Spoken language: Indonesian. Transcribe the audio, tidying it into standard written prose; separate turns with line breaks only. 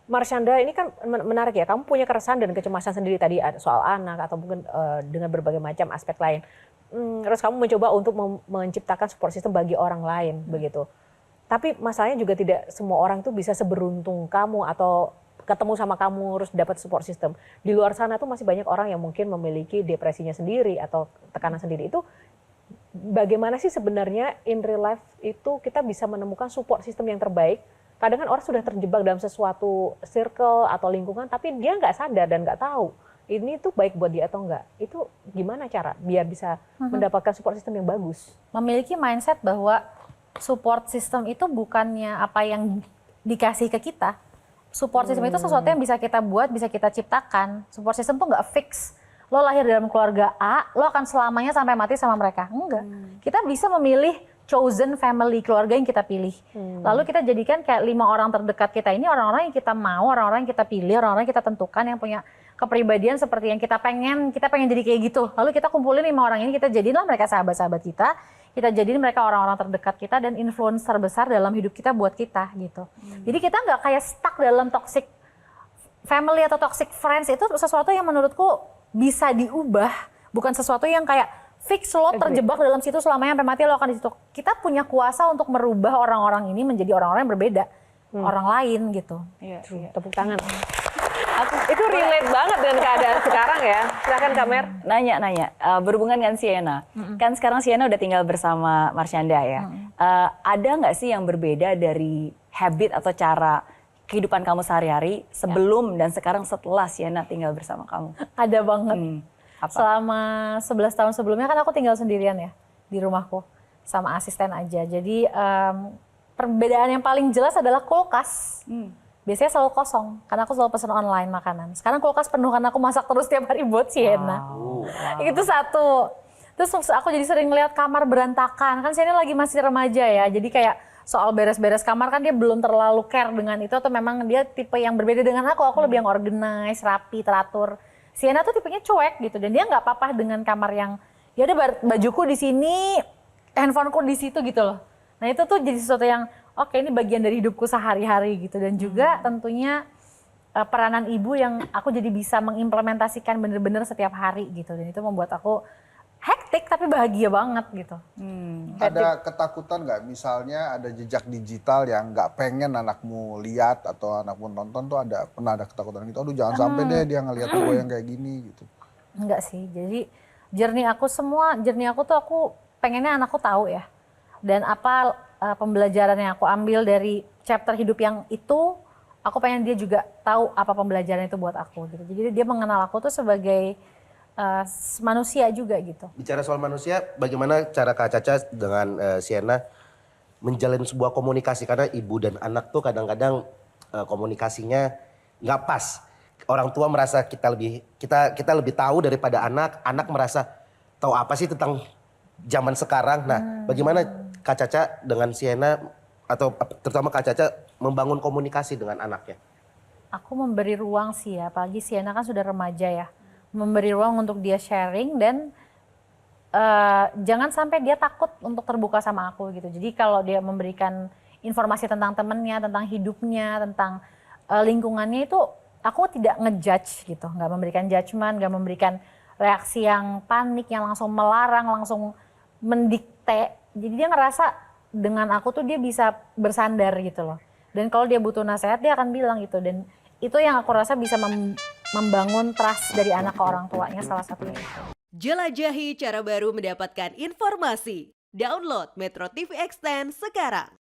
Marshanda, ini kan menarik ya, kamu punya keresahan dan kecemasan sendiri tadi soal anak atau mungkin dengan berbagai macam aspek lain. Terus kamu mencoba untuk menciptakan support system bagi orang lain, begitu. Tapi masalahnya juga tidak semua orang tuh bisa seberuntung kamu atau ketemu sama kamu terus dapat support system. Di luar sana tuh masih banyak orang yang mungkin memiliki depresinya sendiri atau tekanan sendiri. Itu bagaimana sih sebenarnya in real life itu kita bisa menemukan support system yang terbaik? Kadang kan orang sudah terjebak dalam sesuatu circle atau lingkungan, tapi dia nggak sadar dan nggak tahu ini tuh baik buat dia atau enggak. Itu gimana cara biar bisa mendapatkan support system yang bagus?
Memiliki mindset bahwa support system itu bukannya apa yang dikasih ke kita. Support system itu sesuatu yang bisa kita buat, bisa kita ciptakan. Support system tuh nggak fix. Lo lahir dalam keluarga A, lo akan selamanya sampai mati sama mereka. Enggak. Kita bisa memilih chosen family, keluarga yang kita pilih. Lalu kita jadikan kayak 5 orang terdekat kita ini orang-orang yang kita mau, orang-orang yang kita pilih, orang-orang yang kita tentukan yang punya kepribadian seperti yang kita pengen jadi kayak gitu. Lalu kita kumpulin 5 orang ini, kita jadilah mereka sahabat-sahabat kita jadiin mereka orang-orang terdekat kita dan influencer besar dalam hidup kita buat kita gitu. Jadi kita nggak kayak stuck dalam toxic family atau toxic friends, itu sesuatu yang menurutku bisa diubah, bukan sesuatu yang kayak fix lo terjebak dalam situ selamanya sampai mati lo akan di situ. Kita punya kuasa untuk merubah orang-orang ini menjadi orang-orang yang berbeda, orang lain gitu.
Iya. Tepuk tangan. Itu relate banget dengan keadaan sekarang ya. Silakan Kamer.
Nanya, berhubungan dengan Sienna. Kan sekarang Sienna udah tinggal bersama Marshanda ya. Ada nggak sih yang berbeda dari habit atau cara kehidupan kamu sehari-hari sebelum dan sekarang setelah Sienna tinggal bersama kamu?
Ada banget.
Apa?
Selama 11 tahun sebelumnya kan aku tinggal sendirian ya di rumahku sama asisten aja. Jadi perbedaan yang paling jelas adalah kulkas. Biasanya selalu kosong karena aku selalu pesan online makanan. Sekarang kulkas penuh karena aku masak terus tiap hari buat Sienna. Itu satu. Terus aku jadi sering lihat kamar berantakan. Kan Sienna lagi masih remaja ya. Jadi kayak soal beres-beres kamar kan dia belum terlalu care dengan itu, atau memang dia tipe yang berbeda dengan aku. Aku lebih yang organize, rapi, teratur. Sienna tuh tipenya cuek gitu, dan dia nggak apa-apa dengan kamar yang ya udah bajuku di sini, handphoneku di situ gitu loh. Nah itu tuh jadi sesuatu yang oke, ini bagian dari hidupku sehari-hari gitu, dan juga tentunya peranan ibu yang aku jadi bisa mengimplementasikan bener-bener setiap hari gitu, dan itu membuat aku hektik tapi bahagia banget gitu.
Ada ketakutan nggak misalnya ada jejak digital yang nggak pengen anakmu lihat atau anakmu nonton tuh pernah ada ketakutan gitu, aduh jangan sampai deh dia ngelihat gue yang kayak gini gitu.
Enggak sih, jadi journey aku tuh aku pengennya anakku tahu ya, dan apa pembelajaran yang aku ambil dari chapter hidup yang itu, aku pengen dia juga tahu apa pembelajaran itu buat aku gitu. Jadi dia mengenal aku tuh sebagai manusia juga gitu.
Bicara soal manusia, bagaimana cara Kak Caca dengan Sienna menjalin sebuah komunikasi, karena ibu dan anak tuh kadang-kadang komunikasinya nggak pas. Orang tua merasa kita lebih tahu daripada anak merasa tahu apa sih tentang zaman sekarang. Nah, bagaimana Kak Caca dengan Sienna atau terutama Kak Caca membangun komunikasi dengan anaknya?
Aku memberi ruang sih ya, apalagi Sienna kan sudah remaja ya. Memberi ruang untuk dia sharing, dan jangan sampai dia takut untuk terbuka sama aku gitu. Jadi kalau dia memberikan informasi tentang temennya, tentang hidupnya, tentang lingkungannya, itu aku tidak ngejudge gitu, nggak memberikan judgement, nggak memberikan reaksi yang panik, yang langsung melarang, langsung mendikte. Jadi dia ngerasa dengan aku tuh dia bisa bersandar gitu loh. Dan kalau dia butuh nasihat dia akan bilang gitu, dan itu yang aku rasa bisa membangun trust dari anak ke orang tuanya, salah satunya itu.
Jelajahi cara baru mendapatkan informasi. Download Metro TV Extend sekarang.